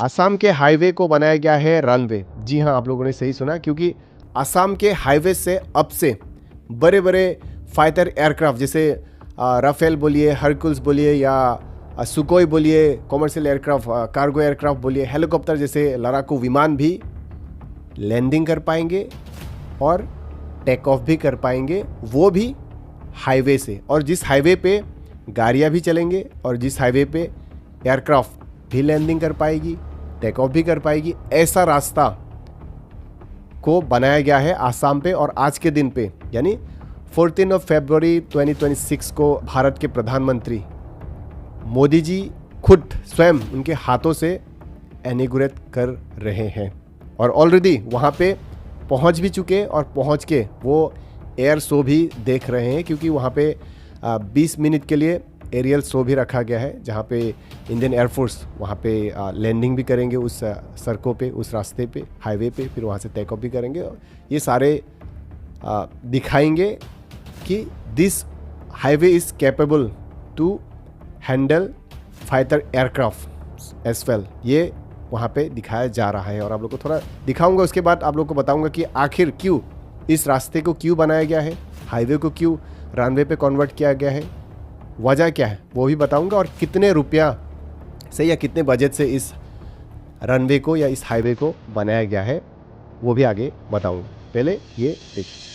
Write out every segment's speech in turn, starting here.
असम के हाईवे को बनाया गया है रनवे। जी हाँ, आप लोगों ने सही सुना, क्योंकि असम के हाईवे से अब से बड़े बड़े फाइटर एयरक्राफ्ट जैसे राफेल बोलिए, हरकुल्स बोलिए या सुकोई बोलिए, कॉमर्शियल एयरक्राफ्ट, कार्गो एयरक्राफ्ट बोलिए, हेलीकॉप्टर जैसे लड़ाकू विमान भी लैंडिंग कर पाएंगे और टेक ऑफ भी कर पाएंगे, वो भी हाईवे से। और जिस हाईवे पे गाड़ियाँ भी चलेंगे और जिस हाईवे पे एयरक्राफ्ट भी लैंडिंग कर पाएगी, टेक ऑफ भी कर पाएगी, ऐसा रास्ता को बनाया गया है आसाम पे। और आज के दिन पे यानी 14 फरवरी 2026 को भारत के प्रधानमंत्री मोदी जी खुद स्वयं उनके हाथों से इनॉग्रेट कर रहे हैं और ऑलरेडी वहाँ पे पहुँच भी चुके और पहुँच के वो एयर शो भी देख रहे हैं, क्योंकि वहाँ पे 20 मिनट के लिए एरियल शो भी रखा गया है, जहाँ पे इंडियन एयरफोर्स वहाँ पे लैंडिंग भी करेंगे उस सड़कों पे, उस रास्ते पे, हाईवे पे, फिर वहाँ से टेक ऑफ भी करेंगे। ये सारे दिखाएंगे कि this highway is capable to handle fighter aircraft as well. ये वहाँ पे दिखाया जा रहा है और आप लोग को थोड़ा दिखाऊंगा। उसके बाद आप लोग को बताऊंगा कि आखिर क्यों इस रास्ते को क्यों बनाया गया है, हाईवे को क्यों रनवे पे कन्वर्ट किया गया है, वजह क्या है वो भी बताऊंगा, और कितने रुपया से या कितने बजट से इस रनवे को या इस हाईवे को बनाया गया है वो भी आगे बताऊंगा। पहले ये देखिए।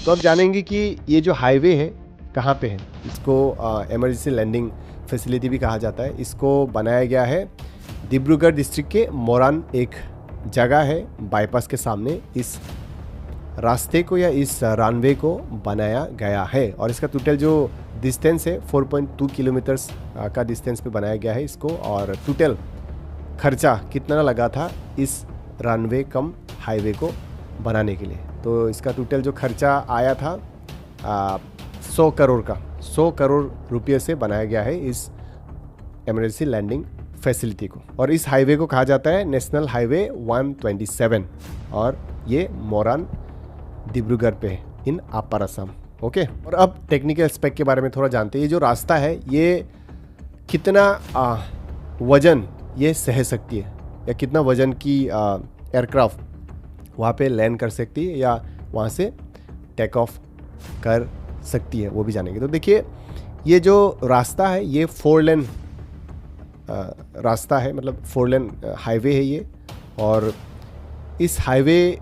तो अब जानेंगे कि ये जो हाईवे है कहाँ पे है। इसको इमरजेंसी लैंडिंग फैसिलिटी भी कहा जाता है। इसको बनाया गया है डिब्रूगढ़ डिस्ट्रिक्ट के मोरान एक जगह है बाईपास के सामने। इस रास्ते को या इस रनवे को बनाया गया है और इसका टोटल जो डिस्टेंस है 4.2 किलोमीटर्स का डिस्टेंस पे बनाया गया है इसको। और टोटल खर्चा कितना लगा था इस रनवे कम हाईवे को बनाने के लिए, तो इसका टोटल जो खर्चा आया था 100 करोड़ का, 100 करोड़ रुपये से बनाया गया है इस इमरजेंसी लैंडिंग फैसिलिटी को। और इस हाईवे को कहा जाता है नेशनल हाईवे 127 और ये मोरान डिब्रूगढ़ पे है इन अपर असम। ओके, और अब टेक्निकल एस्पेक्ट के बारे में थोड़ा जानते हैं। ये जो रास्ता है ये कितना वजन ये सह सकती है या कितना वजन की एयरक्राफ्ट वहाँ पे लैंड कर सकती है या वहाँ से टेक ऑफ कर सकती है, वो भी जानेंगे। तो देखिए, ये जो रास्ता है ये 4 लेन रास्ता है, मतलब 4 लेन हाईवे है ये। और इस हाईवे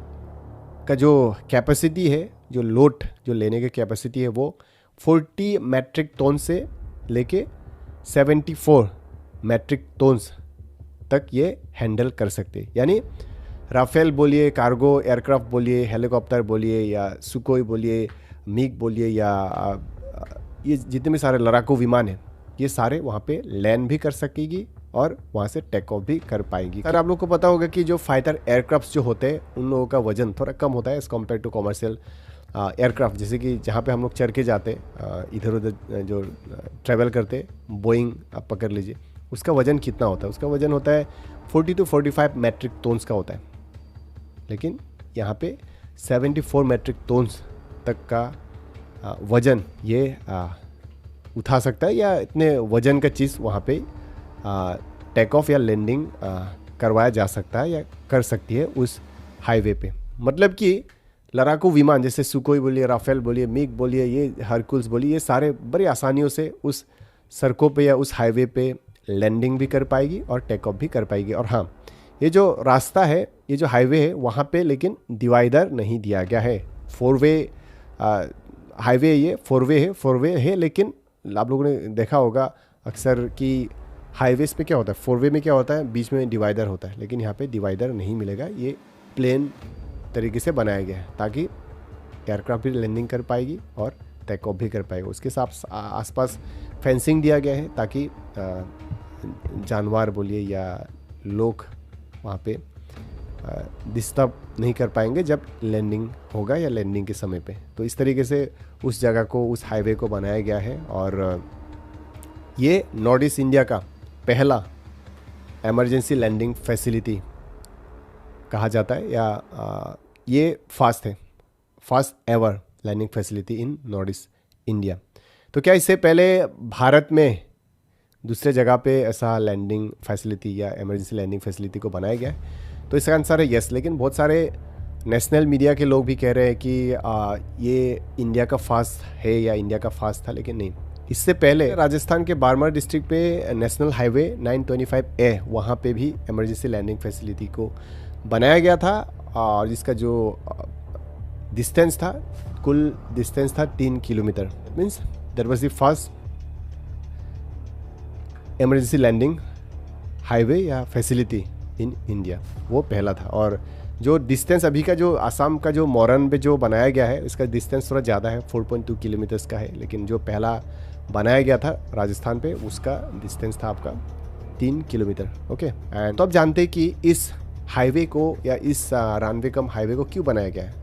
का जो कैपेसिटी है, जो लोड जो लेने की कैपेसिटी है वो 40 मैट्रिक टन से लेके 74 मैट्रिक टन्स तक ये हैंडल कर सकते हैं। यानी राफेल बोलिए, कार्गो एयरक्राफ्ट बोलिए, हेलीकॉप्टर बोलिए या सुकोई बोलिए, मिग बोलिए या ये जितने भी सारे लड़ाकू विमान हैं, ये सारे वहाँ पे लैंड भी कर सकेगी और वहाँ से टेक ऑफ भी कर पाएगी। सर, आप लोग को पता होगा कि जो फाइटर एयरक्राफ्ट जो होते हैं उन लोगों का वजन थोड़ा कम होता है as compared to commercial aircraft. जैसे कि जहाँ पे हम लोग चढ़ के जाते इधर उधर जो ट्रैवल करते, बोइंग आप पकड़ लीजिए, उसका वजन कितना होता है? उसका वजन होता है 40 to 45 मैट्रिक टन्स का होता है, लेकिन यहाँ पे 74 मैट्रिक टन्स तक का वजन ये उठा सकता है या इतने वजन का चीज़ वहाँ पे टेक ऑफ या लैंडिंग करवाया जा सकता है या कर सकती है उस हाईवे पे। मतलब कि लड़ाकू विमान जैसे सुकोई बोलिए, राफेल बोलिए, मिग बोलिए, ये हरकुल्स बोलिए, ये सारे बड़ी आसानियों से उस सड़कों पे या उस हाईवे पे लैंडिंग भी कर पाएगी और टेक ऑफ भी कर पाएगी। और हाँ, ये जो रास्ता है, ये जो हाईवे है, वहाँ पे लेकिन डिवाइडर नहीं दिया गया है। 4 वे हाईवे, ये 4 वे है, लेकिन आप लोगों ने देखा होगा अक्सर कि हाईवेज पे क्या होता है, 4 वे में क्या होता है, बीच में डिवाइडर होता है, लेकिन यहाँ पे डिवाइडर नहीं मिलेगा। ये प्लेन तरीके से बनाया गया है ताकि एयरक्राफ्ट भी लैंडिंग कर पाएगी और टेक ऑफ भी कर पाएगा। उसके साथ आसपास फेंसिंग दिया गया है ताकि जानवर बोलिए या लोग वहाँ पे डिस्टर्ब नहीं कर पाएंगे जब लैंडिंग होगा या लैंडिंग के समय पे। तो इस तरीके से उस जगह को, उस हाईवे को बनाया गया है और ये नॉर्थ ईस्ट इंडिया का पहला एमरजेंसी लैंडिंग फैसिलिटी कहा जाता है, या ये first ever landing facility in north east India. तो क्या इससे पहले भारत में दूसरे जगह पे ऐसा लैंडिंग फैसिलिटी या इमरजेंसी लैंडिंग फैसिलिटी को बनाया गया है? तो इसका आंसर है यस, लेकिन बहुत सारे नेशनल मीडिया के लोग भी कह रहे हैं कि ये इंडिया का फास्ट है या इंडिया का फास्ट था, लेकिन नहीं। इससे पहले राजस्थान के बारमर डिस्ट्रिक्ट पे नेशनल हाईवे 925A वहाँ पे भी इमरजेंसी लैंडिंग फैसिलिटी को बनाया गया था, और जिसका जो डिस्टेंस था, कुल डिस्टेंस था 3 kilometre. Means that was the first emergency landing highway या फैसिलिटी इन इंडिया, वो पहला था। और जो डिस्टेंस अभी का जो आसाम का जो मोरन पे जो बनाया गया है, इसका डिस्टेंस थोड़ा ज़्यादा है, 4.2 किलोमीटर्स का है, लेकिन जो पहला बनाया गया था राजस्थान पे उसका डिस्टेंस था आपका 3 किलोमीटर। ओके, एंड तो आप जानते हैं कि इस हाईवे को या इस रनवे कम हाईवे को क्यों बनाया गया है?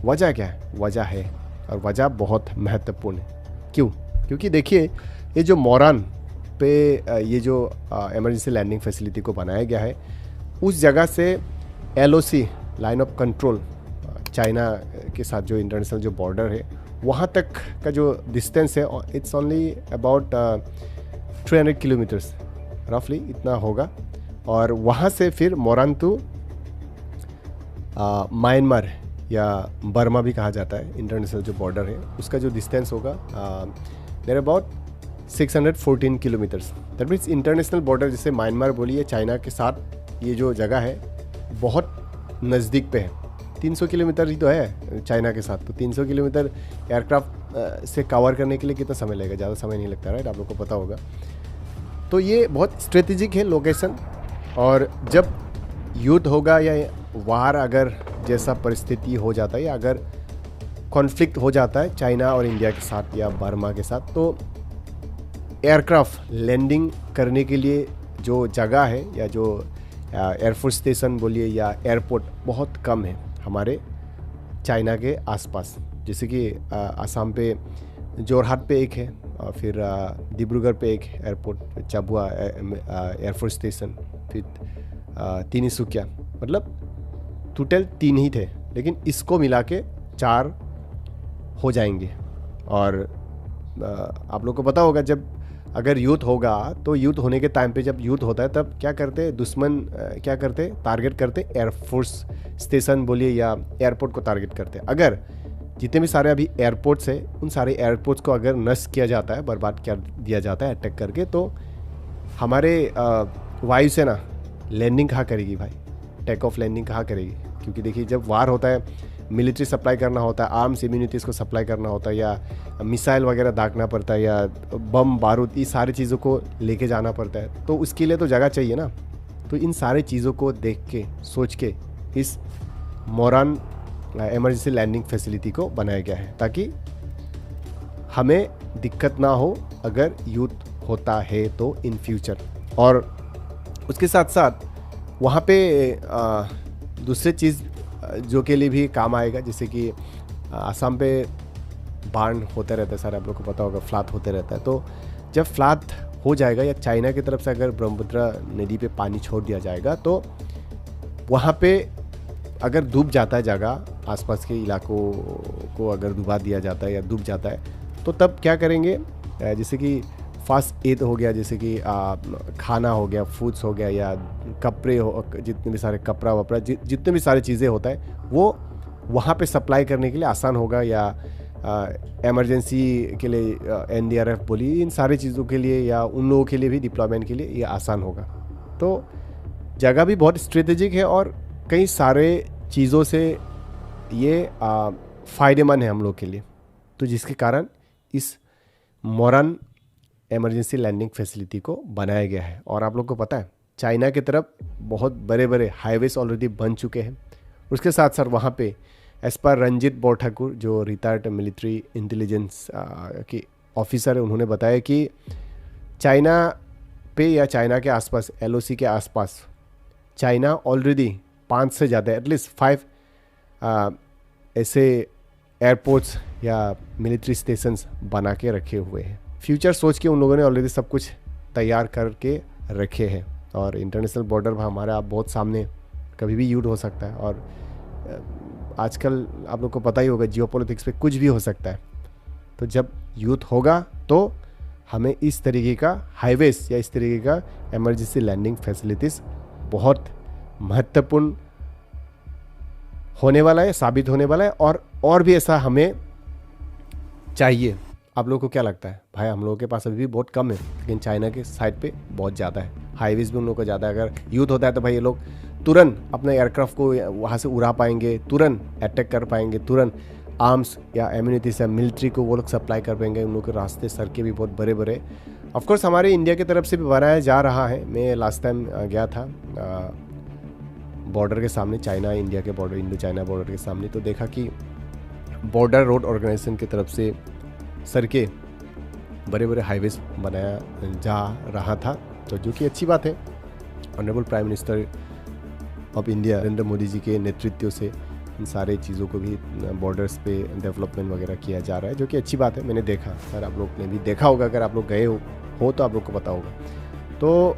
वजह क्या है? वजह है, और वजह बहुत महत्वपूर्ण है। क्यों? क्योंकि देखिए, ये जो मोरन पे ये जो इमरजेंसी लैंडिंग फैसिलिटी को बनाया गया है, उस जगह से LOC line of control China के साथ जो इंटरनेशनल जो बॉर्डर है, वहाँ तक का जो डिस्टेंस है, इट्स ओनली अबाउट 300 किलोमीटर्स रफली, इतना होगा। और वहाँ से फिर मोरन टू म्यांमार या बर्मा भी कहा जाता है, इंटरनेशनल जो बॉर्डर है, उसका जो डिस्टेंस होगा there about 614 kilometres. That means international border, जैसे म्यांमार बोलिए, चाइना के साथ ये जो जगह है बहुत नज़दीक पे है। 300 किलोमीटर ही तो है चाइना के साथ, तो 300 किलोमीटर एयरक्राफ्ट से कवर करने के लिए कितना समय लगेगा? ज़्यादा समय नहीं लगता, राइट? आप लोग को पता होगा। तो ये बहुत स्ट्रेटेजिक है लोकेशन, और जब युद्ध होगा या वार अगर जैसा परिस्थिति हो जाता है, या अगर कॉन्फ्लिक्ट हो जाता है चाइना और इंडिया के साथ या बर्मा के साथ, तो एयरक्राफ्ट लैंडिंग करने के लिए जो जगह है, या जो एयरफोर्स स्टेशन बोलिए या एयरपोर्ट, बहुत कम है हमारे चाइना के आसपास। जैसे कि आसाम पे जोरहाट पे एक है, और फिर डिब्रूगढ़ पे एक एयरपोर्ट, चाबुआ एयरफोर्स स्टेशन, फिर तिनसुकिया, मतलब टोटल 3 ही थे, लेकिन इसको मिला के 4 हो जाएंगे। और आप लोग को पता होगा, जब अगर युद्ध होगा, तो युद्ध होने के टाइम पे, जब युद्ध होता है, तब क्या करते दुश्मन, क्या करते, टारगेट करते एयरफोर्स स्टेशन बोलिए या एयरपोर्ट को टारगेट करते। अगर जितने भी सारे अभी एयरपोर्ट्स हैं, उन सारे एयरपोर्ट्स को अगर नष्ट किया जाता है, बर्बाद कर दिया जाता है अटैक करके, तो हमारे वायुसेना लैंडिंग कहाँ करेगी भाई? टेक ऑफ लैंडिंग कहाँ करेगी? क्योंकि देखिए, जब वार होता है, मिलिट्री सप्लाई करना होता है, आर्म्स इम्यूनिटीज़ को सप्लाई करना होता है, या मिसाइल वगैरह दागना पड़ता है, या बम बारूद, ये सारी चीज़ों को लेके जाना पड़ता है, तो उसके लिए तो जगह चाहिए ना। तो इन सारी चीज़ों को देख के, सोच के, इस मोरन इमरजेंसी लैंडिंग फैसिलिटी को बनाया गया है, ताकि हमें दिक्कत ना हो अगर युद्ध होता है तो इन फ्यूचर। और उसके साथ साथ वहाँ पे दूसरे चीज़ जो के लिए भी काम आएगा, जैसे कि आसाम पे बाढ़ होते रहता है, सारे आप लोग को पता होगा, फ्लड होते रहता है। तो जब फ्लड हो जाएगा, या चाइना की तरफ से अगर ब्रह्मपुत्र नदी पे पानी छोड़ दिया जाएगा, तो वहाँ पे अगर डूब जाता है जगह, आसपास के इलाकों को अगर डुबा दिया जाता है या डूब जाता है, तो तब क्या करेंगे? जैसे कि फास्ट एड हो गया, जैसे कि खाना हो गया, फूड्स हो गया, या कपड़े हो, जितने भी सारे कपड़ा वपड़ा, जितने भी सारी चीज़ें होता है, वो वहाँ पे सप्लाई करने के लिए आसान होगा। या इमरजेंसी के लिए NDRF बोली, इन सारी चीज़ों के लिए, या उन लोगों के लिए भी डिप्लॉयमेंट के लिए ये आसान होगा। तो जगह भी बहुत स्ट्रेटेजिक है, और कई सारे चीज़ों से ये फ़ायदेमंद है हम लोग के लिए। तो जिसके कारण इस मोरन इमरजेंसी लैंडिंग फैसिलिटी को बनाया गया है। और आप लोग को पता है, चाइना की तरफ बहुत बड़े बड़े हाईवेज ऑलरेडी बन चुके हैं। उसके साथ साथ वहाँ पे एज पर रंजीत बोरठाकुर, जो रिटायर्ड मिलिट्री इंटेलिजेंस के ऑफिसर है, उन्होंने बताया कि चाइना पे या चाइना के आसपास, LOC के आसपास, चाइना ऑलरेडी 5 से ज़्यादा, एटलीस्ट 5 ऐसे एयरपोर्ट्स या मिलिट्री स्टेशंस बना के रखे हुए हैं। फ्यूचर सोच के उन लोगों ने ऑलरेडी सब कुछ तैयार करके रखे हैं। और इंटरनेशनल बॉर्डर हमारे आप बहुत सामने कभी भी यूज हो सकता है। और आजकल आप लोग को पता ही होगा जियोपॉलिटिक्स पे कुछ भी हो सकता है। तो जब यूथ होगा तो हमें इस तरीके का हाईवेज या इस तरीके का इमरजेंसी लैंडिंग फैसिलिटीज़ बहुत महत्वपूर्ण होने वाला है, साबित होने वाला है। और भी ऐसा हमें चाहिए। आप लोगों को क्या लगता है भाई? हम लोगों के पास अभी भी बहुत कम है, लेकिन चाइना के साइड पे बहुत ज़्यादा है। हाईवेज भी उन लोगों को ज़्यादा है। अगर यूथ होता है तो भाई ये लोग तुरंत अपने एयरक्राफ्ट को वहाँ से उड़ा पाएंगे, तुरंत अटैक कर पाएंगे, तुरंत आर्म्स या एम्यूनिटी से मिलिट्री को वो लोग सप्लाई कर पाएंगे। उन लोग के रास्ते सड़कें भी बहुत बड़े बड़े। ऑफकोर्स हमारे इंडिया की तरफ से भी बनाया जा रहा है। मैं लास्ट टाइम गया था बॉर्डर के सामने, चाइना इंडिया के बॉर्डर, इंडो चाइना बॉर्डर के सामने, तो देखा कि बॉर्डर रोड ऑर्गेनाइजेशन की तरफ से सड़कें बड़े बड़े हाईवेज बनाया जा रहा था, तो जो कि अच्छी बात है। Honourable prime minister of India Narendra Modi ji के नेतृत्व से इन सारे चीज़ों को भी बॉर्डर्स पे डेवलपमेंट वगैरह किया जा रहा है, जो कि अच्छी बात है। मैंने देखा, अगर आप लोग ने भी देखा होगा, अगर आप लोग गए हो तो आप लोग को पता होगा। तो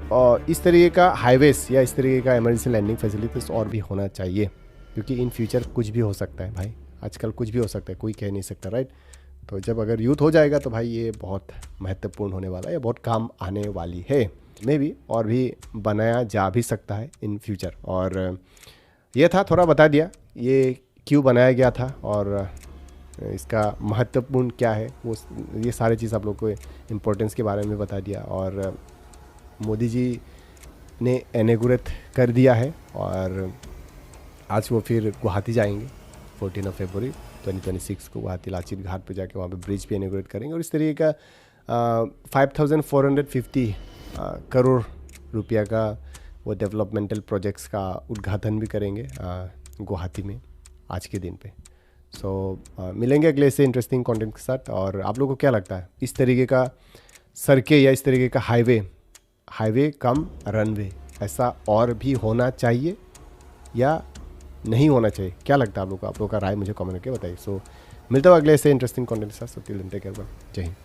इस तरीके का हाईवेज या इस तरीके का इमरजेंसी लैंडिंग फैसिलिटीज़ और भी होना चाहिए, क्योंकि इन फ्यूचर कुछ भी हो सकता है भाई। आजकल कुछ भी हो सकता है, कोई कह नहीं सकता, राइट। तो जब अगर यूथ हो जाएगा तो भाई ये बहुत महत्वपूर्ण होने वाला है, बहुत काम आने वाली है। मे भी और भी बनाया जा भी सकता है इन फ्यूचर। और ये था, थोड़ा बता दिया ये क्यों बनाया गया था और इसका महत्वपूर्ण क्या है, वो ये सारी चीज़ आप लोग को इम्पोर्टेंस के बारे में बता दिया। और मोदी जी ने इनॉग्रेट कर दिया है और आज वो फिर गुवाहाटी जाएंगे 14 फरवरी 2026 को। गुवाहाटी लाचित घाट पे जाके वहाँ पे ब्रिज पे इनॉग्रेट करेंगे। और इस तरीके का 5450 करोड़ रुपया का वो डेवलपमेंटल प्रोजेक्ट्स का उद्घाटन भी करेंगे गुवाहाटी में आज के दिन पे। मिलेंगे अगले से इंटरेस्टिंग कंटेंट के साथ। और आप लोगों को क्या लगता है, इस तरीके का सड़कें या इस तरीके का हाईवे कम रनवे ऐसा और भी होना चाहिए या नहीं होना चाहिए? क्या लगता है आप लोगों को? आप लोगों का राय मुझे कमेंट करके बताइए। मिलता हूँ अगले से इंटरेस्टिंग कंटेंट के साथ। टिल देन टेक केयर, जय हिंद।